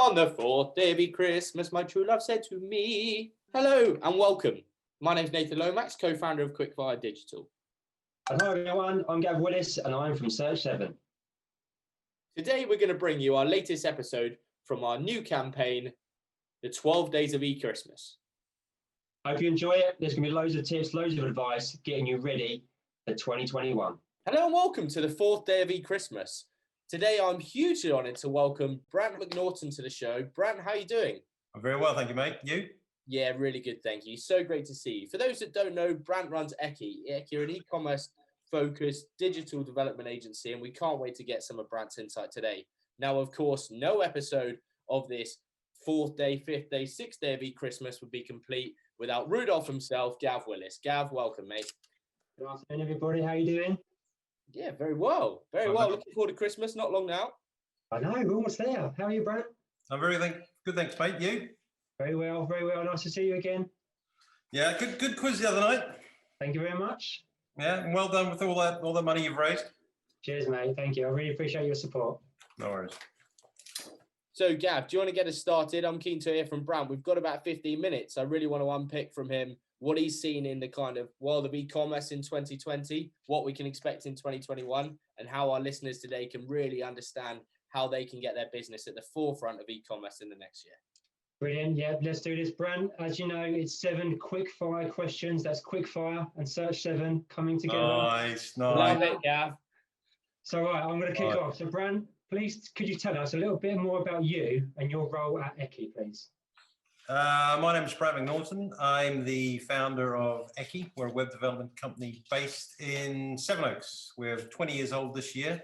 On the fourth day of eChristmas, my true love said to me, hello and welcome. My name's Nathan Lomax, co-founder of Quickfire Digital. Hello everyone, I'm Gav Willis and I'm from Search 7. Today we're going to bring you our latest episode from our new campaign, the 12 Days of eChristmas. Hope you enjoy it. There's going to be loads of tips, loads of advice, getting you ready for 2021. Hello and welcome to the fourth day of eChristmas. Today I'm hugely honoured to welcome Brant McNaughton to the show. Brant, how are you doing? I'm very well, thank you, mate. You? Yeah, really good, thank you. So great to see you. For those that don't know, Brant runs Ecce. Ecce are an e-commerce focused digital development agency, and we can't wait to get some of Brant's insight today. Now, of course, no episode of this fourth day, fifth day, sixth day of eChristmas would be complete without Rudolph himself, Gav Willis. Gav, welcome, mate. Good afternoon, everybody. How are you doing? Yeah, very well. Very well. Looking forward to Christmas, not long now. I know, we're almost there. How are you, Brant? I'm good, thanks, mate. You? Very well, very well. Nice to see you again. Yeah, good quiz the other night. Thank you very much. Yeah, and well done with all the money you've raised. Cheers, mate. Thank you. I really appreciate your support. No worries. So, Gav, do you want to get us started? I'm keen to hear from Brant. We've got about 15 minutes. I really want to unpick from him what he's seen in the kind of world of e-commerce in 2020, what we can expect in 2021, and how our listeners today can really understand how they can get their business at the forefront of e-commerce in the next year. Brilliant. Yeah, let's do this, Brant. As you know, it's 7 quick-fire questions. That's Quickfire and Search 7 coming together. Nice. Love it, Gav. So, right, I'm going to kick off. So, Brant, please, could you tell us a little bit more about you and your role at Ecce, please? My name is Brant McNaughton. I'm the founder of Ecce. We're a web development company based in Sevenoaks. We're 20 years old this year.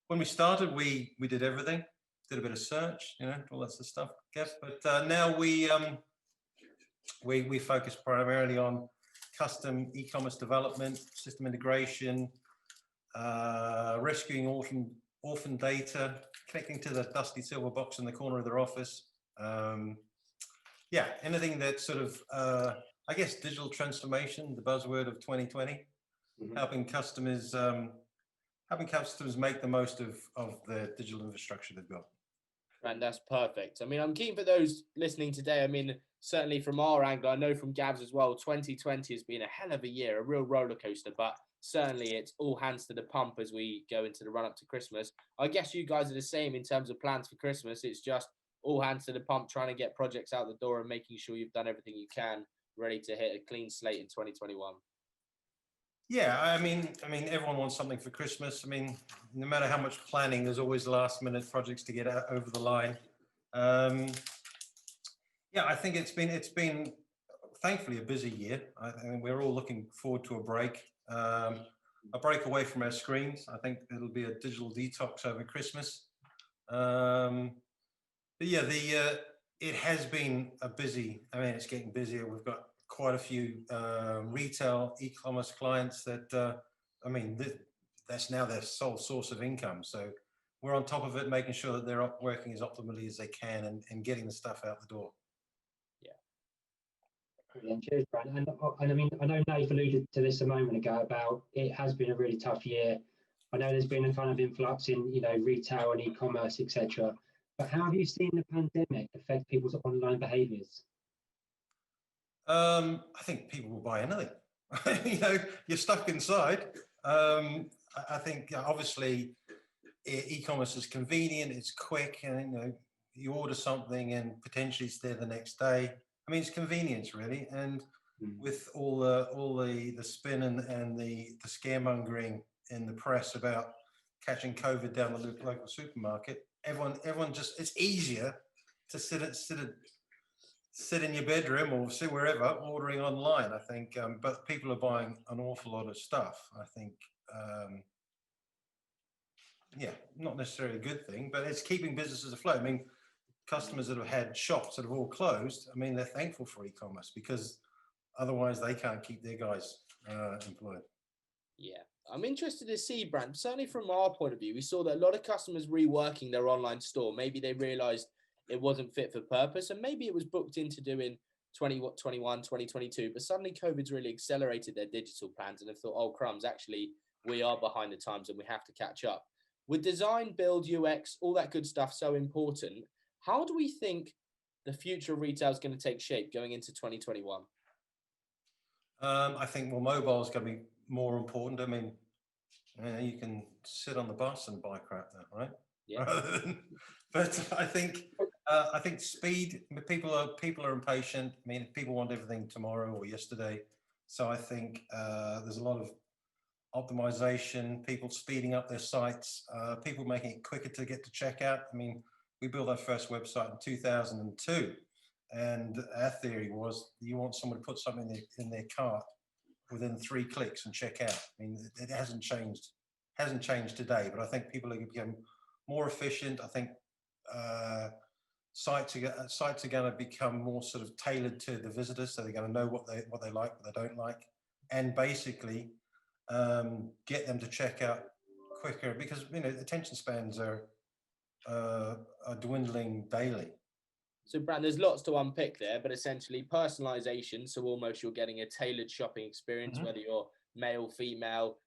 When we started, we did everything. Did a bit of search, all that sort of stuff, Gav. But now we focus primarily on custom e-commerce development, system integration, rescuing orphan data, connecting to the dusty silver box in the corner of their office. Anything that sort of, I guess, digital transformation, the buzzword of 2020, helping customers make the most of the digital infrastructure they've got. And that's perfect. I mean, I'm keen for those listening today. I mean, certainly from our angle, I know from Gav's as well, 2020 has been a hell of a year, a real roller coaster, but certainly it's all hands to the pump as we go into the run up to Christmas. I guess you guys are the same in terms of plans for Christmas. It's just all hands to the pump, trying to get projects out the door and making sure you've done everything you can, ready to hit a clean slate in 2021. Yeah, I mean, everyone wants something for Christmas. I mean, no matter how much planning, there's always last-minute projects to get over the line. I think it's been thankfully a busy year. I think we're all looking forward to a break away from our screens. I think it'll be a digital detox over Christmas. It has been a busy. I mean, it's getting busier. We've got quite a few retail e-commerce clients that, that's now their sole source of income. So we're on top of it, making sure that they're working as optimally as they can and getting the stuff out the door. Yeah. Brilliant. Cheers, Brant. And I mean, I know Nate alluded to this a moment ago about it has been a really tough year. I know there's been a kind of influx in, retail and e-commerce, etc. But how have you seen the pandemic affect people's online behaviours? I think people will buy anything. You're stuck inside. I think obviously e-commerce is convenient, it's quick, and you order something and potentially it's there the next day. I mean, it's convenience really, and with all the spin and the scaremongering in the press about catching COVID down the local supermarket, everyone just, it's easier to sit in your bedroom or sit wherever ordering online, I think, but people are buying an awful lot of stuff. I think, not necessarily a good thing, but it's keeping businesses afloat. I mean, customers that have had shops that have all closed, I mean, they're thankful for e-commerce because otherwise they can't keep their guys employed. Yeah, I'm interested to see, Brant, certainly from our point of view, we saw that a lot of customers reworking their online store. Maybe they realized it wasn't fit for purpose, and maybe it was booked into doing 2021, 2022, but suddenly COVID's really accelerated their digital plans and have thought, oh crumbs, actually we are behind the times and we have to catch up. with design, build, UX, all that good stuff so important, how do we think the future of retail is going to take shape going into 2021? I think mobile is going to be more important. I mean, you can sit on the bus and buy crap now, right? Yeah. But I think speed. People are impatient. I mean, people want everything tomorrow or yesterday. So I think there's a lot of optimization, people speeding up their sites, people making it quicker to get to checkout. I mean, we built our first website in 2002, and our theory was you want someone to put something in their cart within 3 clicks and check out. I mean, it hasn't changed today, but I think people are going to become more efficient. I think sites are going to become more sort of tailored to the visitors, so they're going to know what they like, what they don't like, and basically get them to check out quicker, because attention spans are dwindling daily. So, Brant, there's lots to unpick there, but essentially personalization. So almost you're getting a tailored shopping experience, whether you're male, female,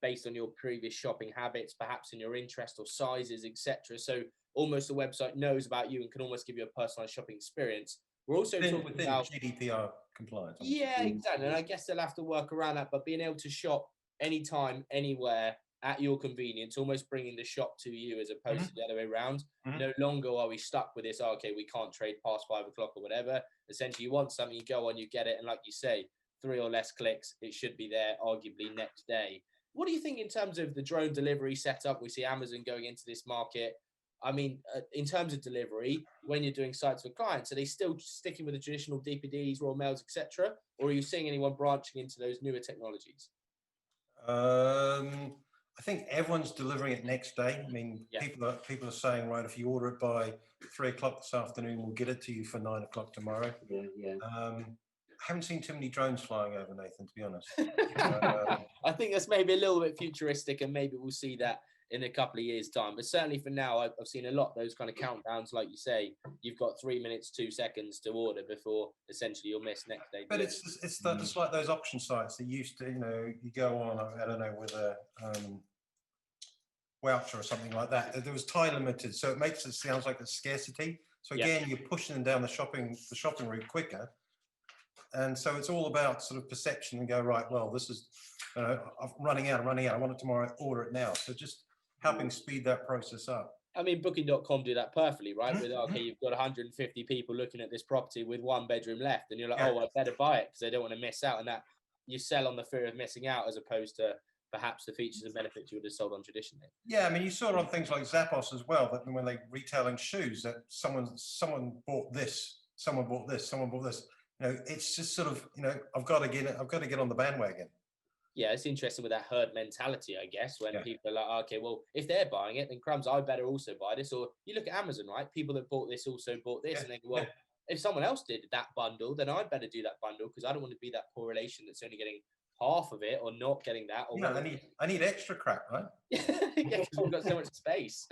based on your previous shopping habits, perhaps in your interest or sizes, etc. So almost the website knows about you and can almost give you a personalized shopping experience. We're also talking about GDPR compliance. Yeah, exactly. And I guess they'll have to work around that, but being able to shop anytime, anywhere, at your convenience, almost bringing the shop to you as opposed to the other way around. No longer are we stuck with this, okay, we can't trade past 5 o'clock or whatever. Essentially, you want something, you go on, you get it. And like you say, 3 or less clicks, it should be there arguably next day. What do you think in terms of the drone delivery setup? We see Amazon going into this market. I mean, in terms of delivery, when you're doing sites for clients, are they still sticking with the traditional DPDs, Royal Mails, etc., or are you seeing anyone branching into those newer technologies? I think everyone's delivering it next day. I mean, people are saying, right, if you order it by 3 o'clock this afternoon, we'll get it to you for 9 o'clock tomorrow. I haven't seen too many drones flying over, Nathan, to be honest. I think that's maybe a little bit futuristic, and maybe we'll see that in a couple of years' time. But certainly for now, I've seen a lot of those kind of countdowns, like you say. You've got 3 minutes, 2 seconds to order before essentially you'll miss next day. But it's just like those auction sites that used to, you go on, I don't know, with a voucher or something like that. There was time limited, so it makes it sounds like a scarcity. So again, you're pushing them down the shopping route quicker. And so it's all about sort of perception and go, right, well, this is, I'm running out. I want it tomorrow, order it now. So just helping speed that process up. I mean, Booking.com do that perfectly, right? With, okay, you've got 150 people looking at this property with 1 bedroom left, and you're like, oh, I better buy it because they don't want to miss out. And that you sell on the fear of missing out as opposed to perhaps the features and benefits you would have sold on traditionally. Yeah, I mean, you saw it on things like Zappos as well, that when they retailing shoes, that someone bought this, someone bought this. It's just sort of, I've got to get on the bandwagon. Yeah, it's interesting with that herd mentality, I guess, when people are like, okay, well, if they're buying it, then crumbs, I better also buy this. Or you look at Amazon, right? People that bought this also bought this. And they go, well, if someone else did that bundle, then I'd better do that bundle because I don't want to be that poor relation that's only getting half of it or not getting that. Or I need extra crap, right? We've got so much space.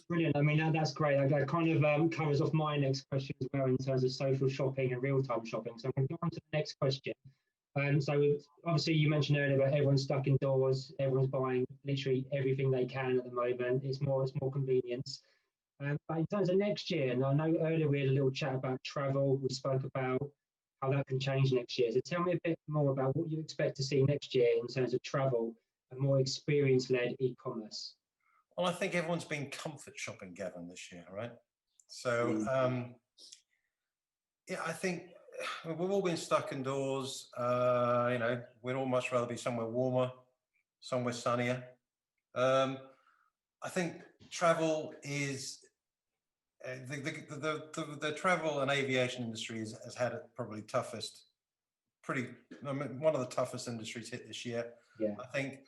Brilliant. I mean, that's great. That kind of covers off my next question as well in terms of social shopping and real-time shopping. So I'm going to go on to the next question. So obviously you mentioned earlier about everyone's stuck indoors, everyone's buying literally everything they can at the moment. It's more convenience. But in terms of next year, and I know earlier we had a little chat about travel. We spoke about how that can change next year. So tell me a bit more about what you expect to see next year in terms of travel and more experience-led e-commerce. Well, I think everyone's been comfort shopping, Gavin, this year, right? So, I think we've all been stuck indoors. We'd all much rather be somewhere warmer, somewhere sunnier. I think travel is the travel and aviation industry has had it probably one of the toughest industries hit this year. Yeah. I think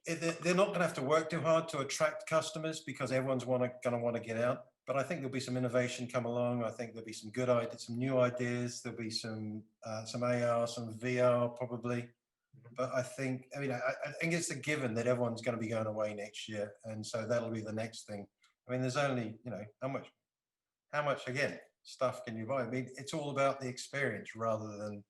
they're not going to have to work too hard to attract customers because everyone's going to want to get out. But I think there'll be some innovation come along. I think there'll be some good ideas, some new ideas. There'll be some AR, some VR probably. But I think it's a given that everyone's going to be going away next year, and so that'll be the next thing. I mean, there's only how much again stuff can you buy? I mean, it's all about the experience rather than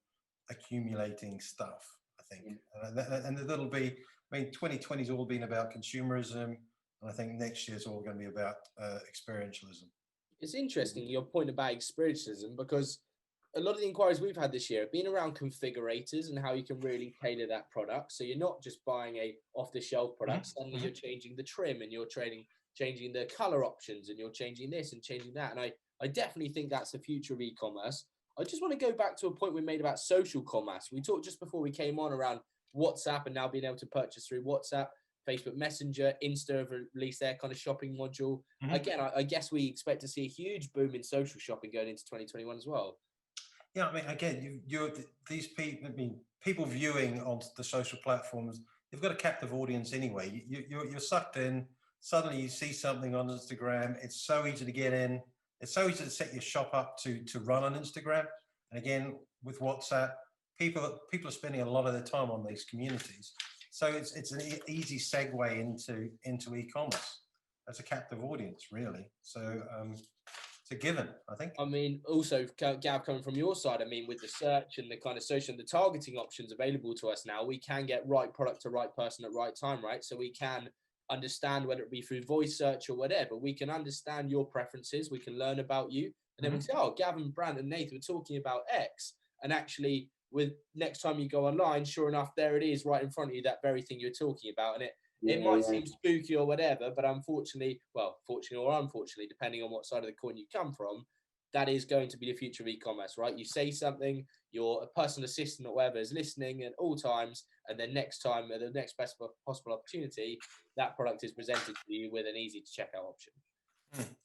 accumulating stuff. I think. And it'll be, I mean, 2020 has all been about consumerism, and I think next year's all going to be about experientialism. It's interesting your point about experientialism, because a lot of the inquiries we've had this year have been around configurators and how you can really tailor that product. So you're not just buying a off-the-shelf product. Suddenly you're changing the trim, and you're changing the color options, and you're changing this and changing that. And I definitely think that's the future of e-commerce. I just want to go back to a point we made about social commerce. We talked just before we came on around WhatsApp and now being able to purchase through WhatsApp, Facebook Messenger, Insta have released their kind of shopping module. Again, I guess we expect to see a huge boom in social shopping going into 2021 as well. Yeah, I mean, again, these people, I mean, people viewing on the social platforms, they've got a captive audience anyway. You're sucked in. Suddenly you see something on Instagram. It's so easy to get in. It's so easy to set your shop up to run on Instagram. And again, with WhatsApp, people are spending a lot of their time on these communities. So it's an easy segue into e-commerce as a captive audience, really. So it's a given, I think. I mean, also, Gav, coming from your side, I mean, with the search and the kind of social and the targeting options available to us now, we can get right product to right person at right time, right? So we can understand, whether it be through voice search or whatever, we can understand your preferences, we can learn about you, and then we say, oh, Gavin, Brant and Nathan were talking about X, and actually with next time you go online, sure enough, there it is right in front of you, that very thing you're talking about. And it might seem spooky or whatever, but unfortunately, well, fortunately or unfortunately, depending on what side of the coin you come from, that is going to be the future of e-commerce, right? You say something, your personal assistant or whatever is listening at all times, and then next time, at the next best possible opportunity, that product is presented to you with an easy to check out option.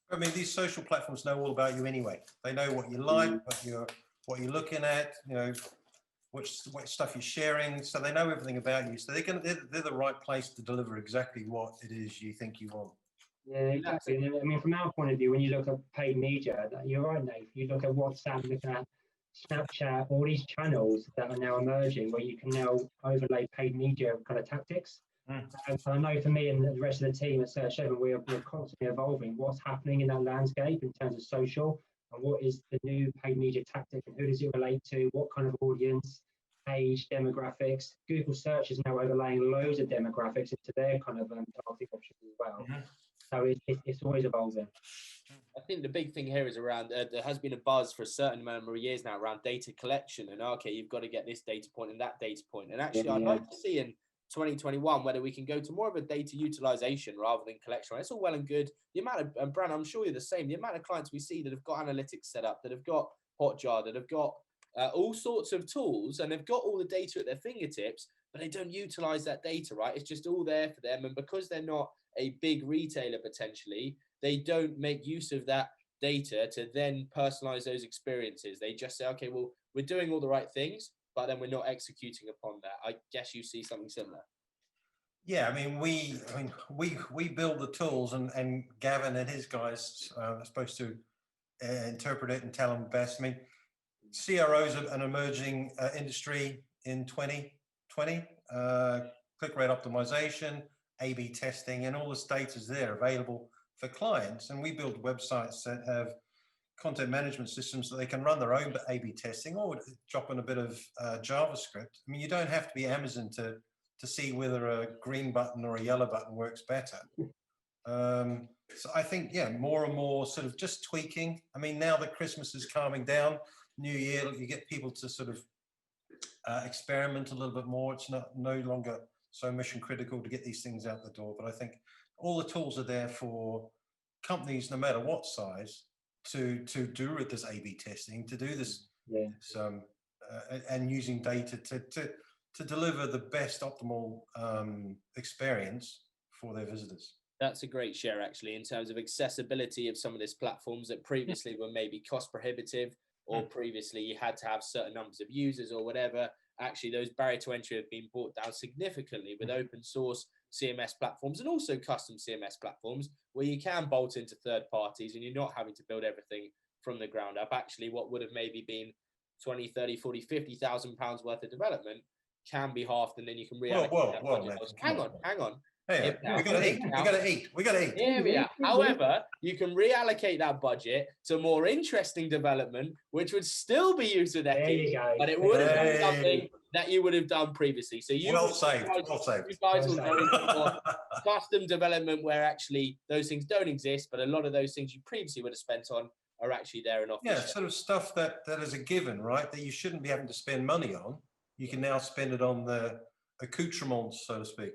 I mean, these social platforms know all about you anyway. They know what you like, what you're looking at, you know, what stuff you're sharing. So they know everything about you. So they're the right place to deliver exactly what it is you think you want. Yeah, exactly. I mean, from our point of view, when you look at paid media, you're right, Nate. You look at WhatsApp, look at Snapchat, all these channels that are now emerging where you can now overlay paid media kind of tactics. And I know for me and the rest of the team at Search 7, we're constantly evolving what's happening in that landscape in terms of social, and what is the new paid media tactic, and who does it relate to, what kind of audience, age, demographics. Google search is now overlaying loads of demographics into their kind of targeting options as well. So it's always evolving. I think the big thing here is around, there has been a buzz for a certain number of years now around data collection, and okay, you've got to get this data point and that data point. And actually, I'd like to see in 2021 whether we can go to more of a data utilization rather than collection. It's all well and good. The amount of, and Brant, I'm sure you're the same, the amount of clients we see that have got analytics set up, that have got Hotjar, that have got all sorts of tools, and they've got all the data at their fingertips, but they don't utilize that data, right? It's just all there for them. And because they're not a big retailer potentially, they don't make use of that data to then personalize those experiences. They just say, okay, well, we're doing all the right things, but then we're not executing upon that. I guess you see something similar. Yeah, I mean, we build the tools, and Gavin and his guys are supposed to interpret it and tell them best. I mean, CROs are an emerging industry in 2020. Click rate optimization, A/B testing, and all this data is there available for clients. And we build websites that have content management systems that they can run their own A/B testing, or drop in a bit of JavaScript. I mean, you don't have to be Amazon to see whether a green button or a yellow button works better. So I think, yeah, more and more sort of just tweaking. I mean, now that Christmas is calming down, New Year, you get people to sort of experiment a little bit more. It's no longer so mission critical to get these things out the door. But I think all the tools are there for companies, no matter what size, to do this A/B testing, to do this, and using data to deliver the best optimal experience for their visitors. That's a great share, actually, in terms of accessibility of some of these platforms that previously were maybe cost prohibitive, or previously you had to have certain numbers of users or whatever. Actually, those barrier to entry have been brought down significantly with open source CMS platforms, and also custom CMS platforms where you can bolt into third parties and you're not having to build everything from the ground up. Actually, what would have maybe been 20, 30, 40, 50,000 pounds worth of development can be halved, and then you can reallocate that budget. Hang on. Yeah, we got to eat. We got to eat. We got to eat. Here we are. However, you can reallocate that budget to more interesting development, which would still be used with There you Ecce, go. but it would have been Hey. something that you would have done previously. So you Well guys, saved. Well saved. you guys Well will go into more custom development where actually those things don't exist, but a lot of those things you previously would have spent on are actually there and off the Yeah, shelf. sort of stuff that is a given, right? That you shouldn't be having to spend money on. You can now spend it on the accoutrements, so to speak.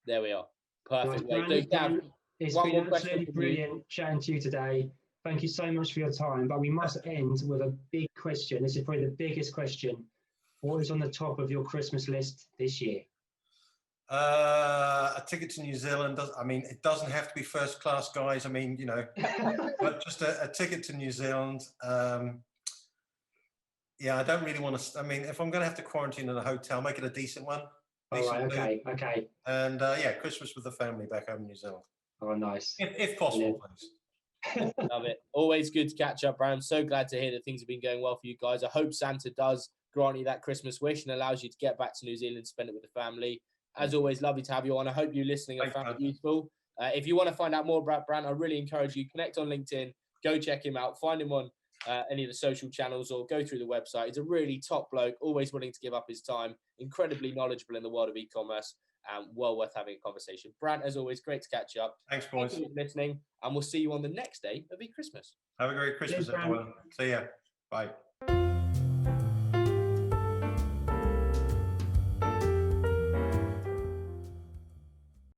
There we are. Perfect. Right, So, Gav, it's one been more question absolutely from you. brilliant chatting to you today. Thank you so much for your time. But we must end with a big question. This is probably the biggest question. What is on the top of your Christmas list this year? A ticket to New Zealand. I mean, it doesn't have to be first class, guys. I mean, you know, but just a ticket to New Zealand. Yeah, I don't really want to. I mean, if I'm going to have to quarantine in a hotel, make it a decent one. All right, okay. And yeah, Christmas with the family back home in New Zealand. Oh, nice. If possible, please. Love it. Always good to catch up, Brant. So glad to hear that things have been going well for you guys. I hope Santa does grant you that Christmas wish and allows you to get back to New Zealand, spend it with the family. As always, lovely to have you on. I hope you listening have found it useful. If you want to find out more about Brant, I really encourage you, connect on LinkedIn, go check him out, find him on any of the social channels or go through the website. He's a really top bloke, always willing to give up his time, incredibly knowledgeable in the world of e-commerce, and well worth having a conversation. Brant, as always, great to catch you up. Thanks, boys. Thank you for listening, and we'll see you on the next day of eChristmas. Have a great Christmas, everyone. See ya. Bye.